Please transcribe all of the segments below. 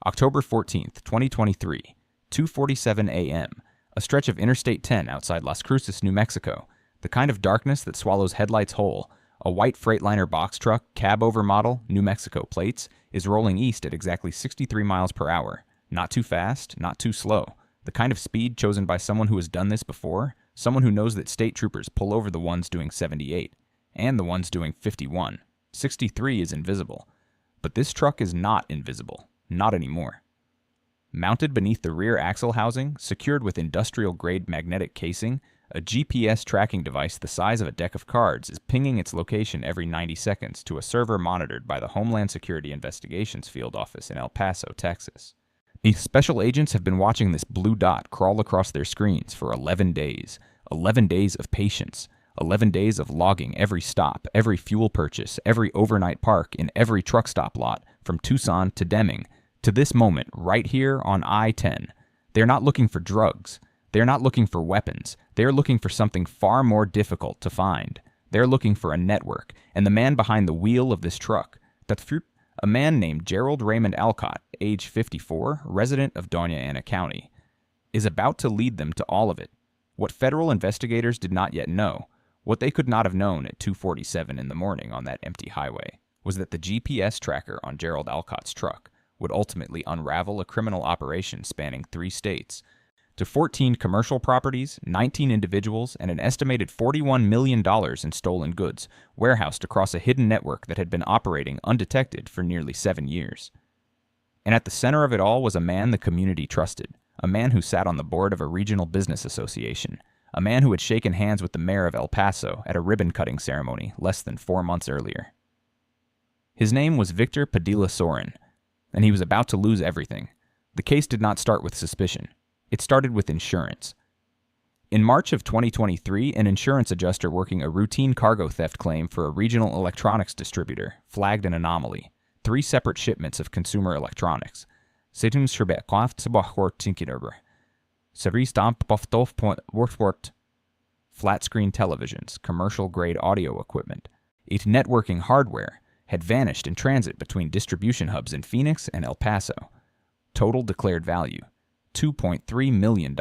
October 14th, 2023, 2:47 a.m., a stretch of Interstate 10 outside Las Cruces, New Mexico, the kind of darkness that swallows headlights whole. A white Freightliner box truck, cab over model, New Mexico plates, is rolling east at exactly 63 miles per hour. Not too fast, not too slow. The kind of speed chosen by someone who has done this before, someone who knows that state troopers pull over the ones doing 78, and the ones doing 51. 63 is invisible. But this truck is not invisible. Not anymore. Mounted beneath the rear axle housing, secured with industrial-grade magnetic casing, a GPS tracking device the size of a deck of cards is pinging its location every 90 seconds to a server monitored by the Homeland Security Investigations Field Office in El Paso, Texas. These special agents have been watching this blue dot crawl across their screens for 11 days. 11 days of patience. 11 days of logging every stop, every fuel purchase, every overnight park in every truck stop lot, from Tucson to Deming, to this moment, right here on I-10. They're not looking for drugs. They're not looking for weapons. They're looking for something far more difficult to find. They're looking for a network, and the man behind the wheel of this truck, a man named Gerald Raymond Alcott, age 54, resident of Doña Ana County, is about to lead them to all of it. What federal investigators did not yet know, what they could not have known at 2:47 in the morning on that empty highway, was that the GPS tracker on Gerald Alcott's truck would ultimately unravel a criminal operation spanning 3 states, to 14 commercial properties, 19 individuals, and an estimated $41 million in stolen goods, warehoused across a hidden network that had been operating undetected for nearly 7 years. And at the center of it all was a man the community trusted, a man who sat on the board of a regional business association, a man who had shaken hands with the mayor of El Paso at a ribbon-cutting ceremony less than 4 months earlier. His name was Victor Padilla Sorin, and he was about to lose everything. The case did not start with suspicion. It started with insurance. In March of 2023, an insurance adjuster working a routine cargo theft claim for a regional electronics distributor flagged an anomaly. 3 separate shipments of consumer electronics. Flat screen televisions, commercial-grade audio equipment, networking hardware had vanished in transit between distribution hubs in Phoenix and El Paso. Total declared value, $2.3 million.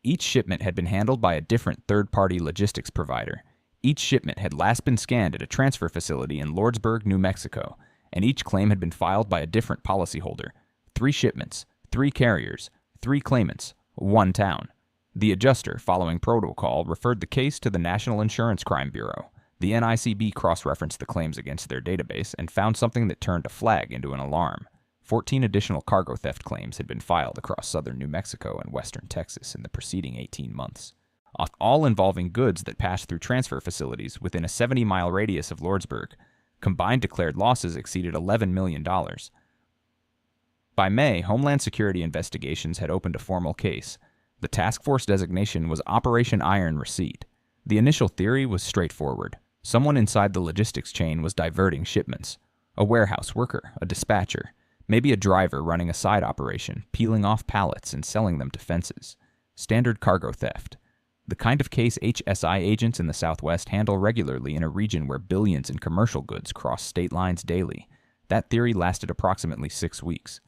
Each shipment had been handled by a different third-party logistics provider. Each shipment had last been scanned at a transfer facility in Lordsburg, New Mexico, and each claim had been filed by a different policyholder. 3 shipments, 3 carriers, 3 claimants, 1 town. The adjuster, following protocol, referred the case to the National Insurance Crime Bureau. The NICB cross-referenced the claims against their database and found something that turned a flag into an alarm. 14 additional cargo theft claims had been filed across southern New Mexico and western Texas in the preceding 18 months, all involving goods that passed through transfer facilities within a 70-mile radius of Lordsburg. Combined declared losses exceeded $11 million. By May, Homeland Security Investigations had opened a formal case. The task force designation was Operation Iron Receipt. The initial theory was straightforward. Someone inside the logistics chain was diverting shipments. A warehouse worker, a dispatcher, maybe a driver running a side operation, peeling off pallets and selling them to fences. Standard cargo theft. The kind of case HSI agents in the Southwest handle regularly in a region where billions in commercial goods cross state lines daily. That theory lasted approximately 6 weeks.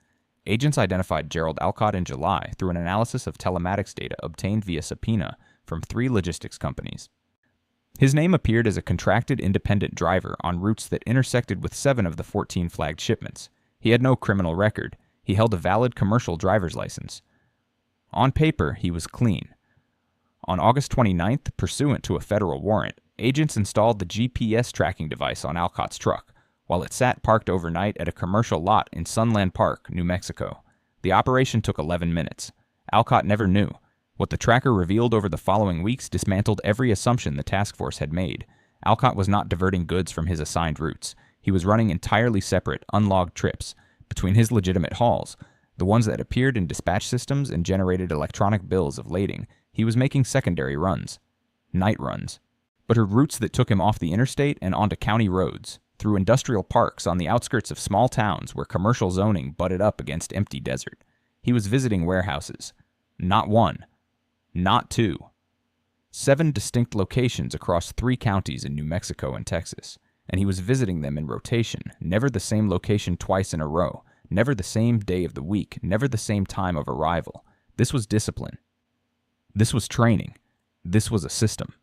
Agents identified Gerald Alcott in July through an analysis of telematics data obtained via subpoena from 3 logistics companies. His name appeared as a contracted independent driver on routes that intersected with 7 of the 14 flagged shipments. He had no criminal record. He held a valid commercial driver's license. On paper, he was clean. On August 29th, pursuant to a federal warrant, agents installed the GPS tracking device on Alcott's truck, while it sat parked overnight at a commercial lot in Sunland Park, New Mexico. The operation took 11 minutes. Alcott never knew. What the tracker revealed over the following weeks dismantled every assumption the task force had made. Alcott was not diverting goods from his assigned routes. He was running entirely separate, unlogged trips between his legitimate hauls, the ones that appeared in dispatch systems and generated electronic bills of lading. He was making secondary runs, night runs, but her routes that took him off the interstate and onto county roads, through industrial parks on the outskirts of small towns where commercial zoning butted up against empty desert. He was visiting warehouses. Not 1, not 2. 7 distinct locations across 3 counties in New Mexico and Texas, and he was visiting them in rotation, never the same location twice in a row, never the same day of the week, never the same time of arrival. This was discipline. This was training. This was a system.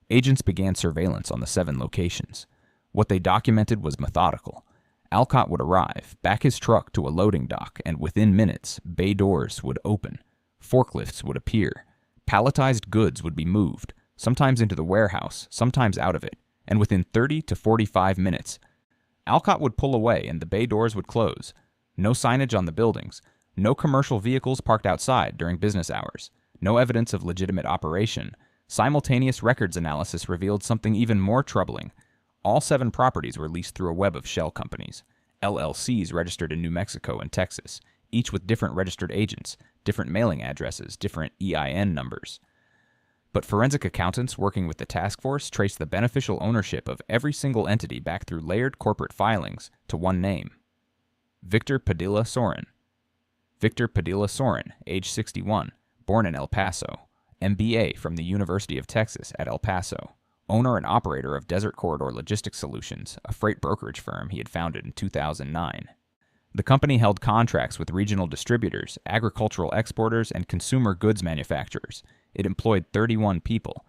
Agents began surveillance on the 7 locations. What they documented was methodical. Alcott would arrive, back his truck to a loading dock, and within minutes, bay doors would open. Forklifts would appear. Palletized goods would be moved, sometimes into the warehouse, sometimes out of it, and within 30 to 45 minutes, Alcott would pull away and the bay doors would close. No signage on the buildings, no commercial vehicles parked outside during business hours, no evidence of legitimate operation. Simultaneous records analysis revealed something even more troubling. All 7 properties were leased through a web of shell companies, LLCs registered in New Mexico and Texas, each with different registered agents, different mailing addresses, different EIN numbers. But forensic accountants working with the task force traced the beneficial ownership of every single entity back through layered corporate filings to one name: Victor Padilla Sorin. Victor Padilla Sorin, age 61, born in El Paso, MBA from the University of Texas at El Paso, owner and operator of Desert Corridor Logistics Solutions, a freight brokerage firm he had founded in 2009. The company held contracts with regional distributors, agricultural exporters, and consumer goods manufacturers. It employed 31 people.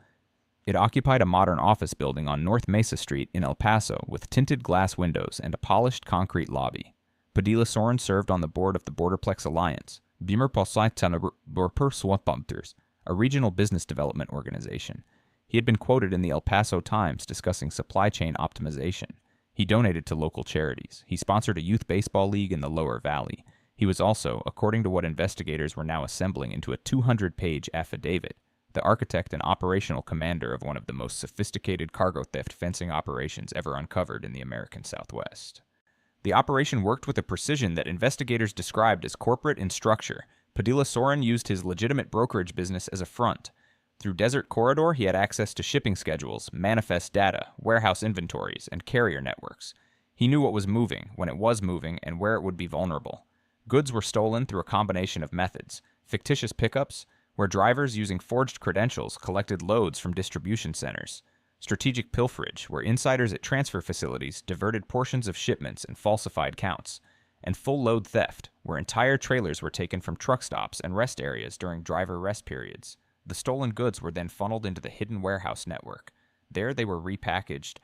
It occupied a modern office building on North Mesa Street in El Paso with tinted glass windows and a polished concrete lobby. Padilla Sorin served on the board of the Borderplex Alliance, a regional business development organization. He had been quoted in the El Paso Times discussing supply chain optimization. He donated to local charities. He sponsored a youth baseball league in the Lower Valley. He was also, according to what investigators were now assembling into a 200-page affidavit, the architect and operational commander of one of the most sophisticated cargo theft fencing operations ever uncovered in the American Southwest. The operation worked with a precision that investigators described as corporate in structure. Padilla Sorin used his legitimate brokerage business as a front. Through Desert Corridor, he had access to shipping schedules, manifest data, warehouse inventories, and carrier networks. He knew what was moving, when it was moving, and where it would be vulnerable. Goods were stolen through a combination of methods: fictitious pickups, where drivers using forged credentials collected loads from distribution centers; strategic pilferage, where insiders at transfer facilities diverted portions of shipments and falsified counts; and full-load theft, where entire trailers were taken from truck stops and rest areas during driver rest periods. The stolen goods were then funneled into the hidden warehouse network. There they were repackaged,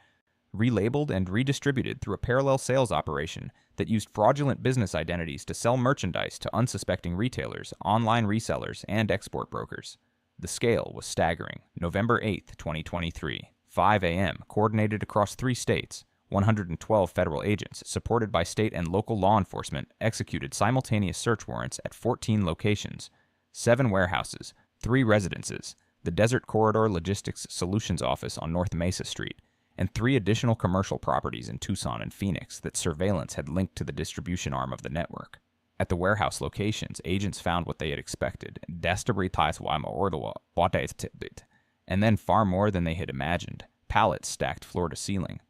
relabeled, and redistributed through a parallel sales operation that used fraudulent business identities to sell merchandise to unsuspecting retailers, online resellers, and export brokers. The scale was staggering. November 8, 2023, 5 a.m., coordinated across 3 states. 112 federal agents, supported by state and local law enforcement, executed simultaneous search warrants at 14 locations, 7 warehouses, 3 residences, the Desert Corridor Logistics Solutions office on North Mesa Street, and 3 additional commercial properties in Tucson and Phoenix that surveillance had linked to the distribution arm of the network. At the warehouse locations, agents found what they had expected, and then far more than they had imagined: pallets stacked floor to ceiling.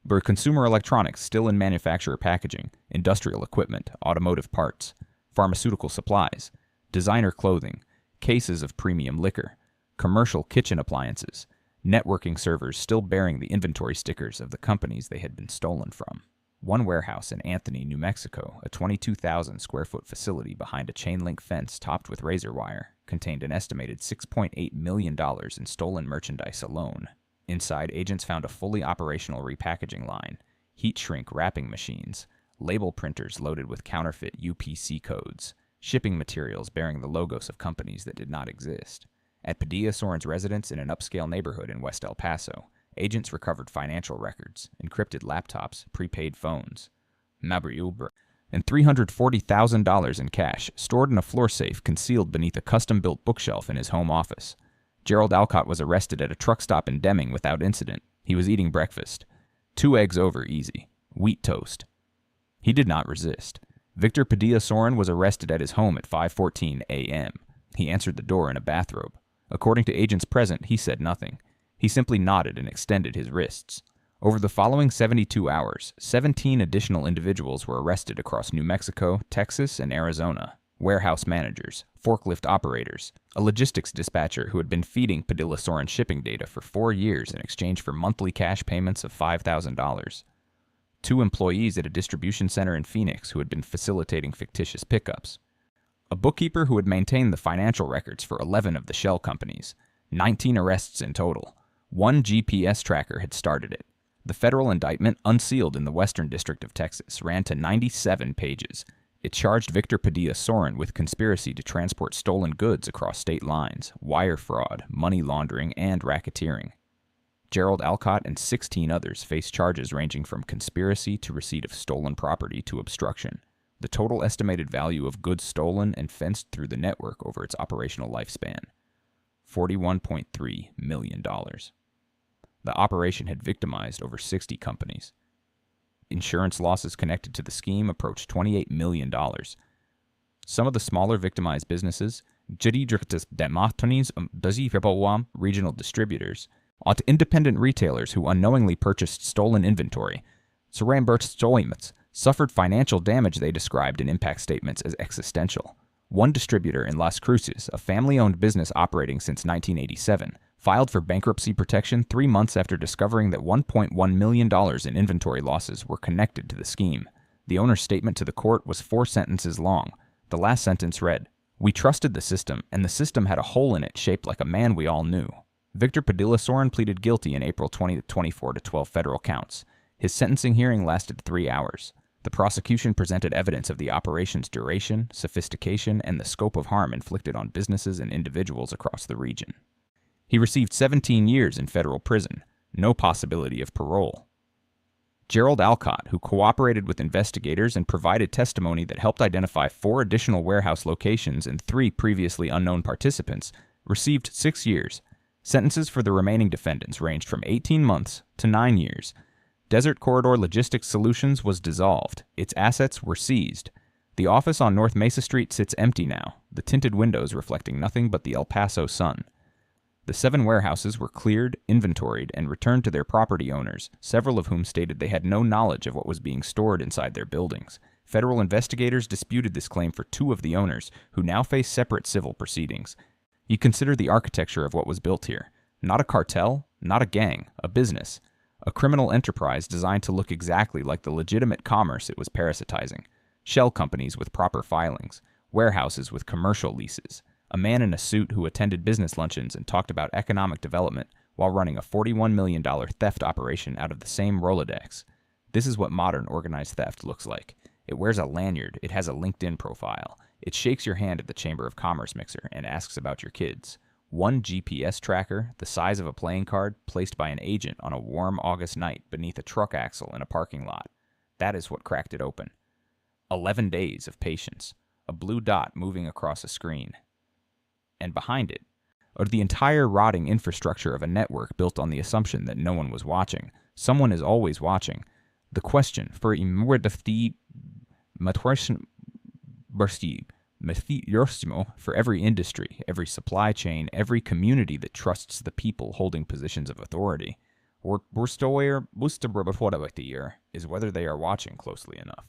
But consumer electronics still in manufacturer packaging, industrial equipment, automotive parts, pharmaceutical supplies, designer clothing, cases of premium liquor, commercial kitchen appliances, networking servers still bearing the inventory stickers of the companies they had been stolen from. One warehouse in Anthony, New Mexico, a 22,000 square foot facility behind a chain link fence topped with razor wire, contained an estimated $6.8 million in stolen merchandise alone. Inside, agents found a fully operational repackaging line, heat shrink wrapping machines, label printers loaded with counterfeit UPC codes, shipping materials bearing the logos of companies that did not exist. At Padilla Sorin's residence in an upscale neighborhood in West El Paso, agents recovered financial records, encrypted laptops, prepaid phones, and $340,000 in cash stored in a floor safe concealed beneath a custom-built bookshelf in his home office. Gerald Alcott was arrested at a truck stop in Deming without incident. He was eating breakfast. 2 eggs over easy. Wheat toast. He did not resist. Victor Padilla Sorin was arrested at his home at 5:14 a.m. He answered the door in a bathrobe. According to agents present, he said nothing. He simply nodded and extended his wrists. Over the following 72 hours, 17 additional individuals were arrested across New Mexico, Texas, and Arizona. Warehouse managers, forklift operators, a logistics dispatcher who had been feeding Padilla Sorin shipping data for 4 years in exchange for monthly cash payments of $5,000. 2 employees at a distribution center in Phoenix who had been facilitating fictitious pickups, a bookkeeper who had maintained the financial records for 11 of the shell companies, 19 arrests in total. 1 GPS tracker had started it. The federal indictment, unsealed in the Western District of Texas, ran to 97 pages. It charged Victor Padilla Sorin with conspiracy to transport stolen goods across state lines, wire fraud, money laundering, and racketeering. Gerald Alcott and 16 others faced charges ranging from conspiracy to receipt of stolen property to obstruction. The total estimated value of goods stolen and fenced through the network over its operational lifespan, $41.3 million. The operation had victimized over 60 companies. Insurance losses connected to the scheme approached $28 million. Some of the smaller victimized businesses, regional distributors, independent retailers who unknowingly purchased stolen inventory, suffered financial damage they described in impact statements as existential. One distributor in Las Cruces, a family-owned business operating since 1987, filed for bankruptcy protection 3 months after discovering that $1.1 million in inventory losses were connected to the scheme. The owner's statement to the court was 4 sentences long. The last sentence read, "We trusted the system, and the system had a hole in it shaped like a man we all knew." Victor Padilla Sorin pleaded guilty in April 2024 to 12 federal counts. His sentencing hearing lasted 3 hours. The prosecution presented evidence of the operation's duration, sophistication, and the scope of harm inflicted on businesses and individuals across the region. He received 17 years in federal prison, no possibility of parole. Gerald Alcott, who cooperated with investigators and provided testimony that helped identify 4 additional warehouse locations and 3 previously unknown participants, received 6 years. Sentences for the remaining defendants ranged from 18 months to 9 years. Desert Corridor Logistics Solutions was dissolved. Its assets were seized. The office on North Mesa Street sits empty now, the tinted windows reflecting nothing but the El Paso sun. The 7 warehouses were cleared, inventoried, and returned to their property owners, several of whom stated they had no knowledge of what was being stored inside their buildings. Federal investigators disputed this claim for 2 of the owners, who now face separate civil proceedings. You consider the architecture of what was built here. Not a cartel, not a gang, a business. A criminal enterprise designed to look exactly like the legitimate commerce it was parasitizing. Shell companies with proper filings, warehouses with commercial leases, a man in a suit who attended business luncheons and talked about economic development while running a $41 million theft operation out of the same Rolodex. This is what modern organized theft looks like. It wears a lanyard, it has a LinkedIn profile, it shakes your hand at the Chamber of Commerce mixer and asks about your kids. 1 GPS tracker, the size of a playing card, placed by an agent on a warm August night beneath a truck axle in a parking lot. That is what cracked it open. 11 days of patience, a blue dot moving across a screen. And behind it, or the entire rotting infrastructure of a network built on the assumption that no one was watching. Someone is always watching. The question for every industry, every supply chain, every community that trusts the people holding positions of authority, is whether they are watching closely enough.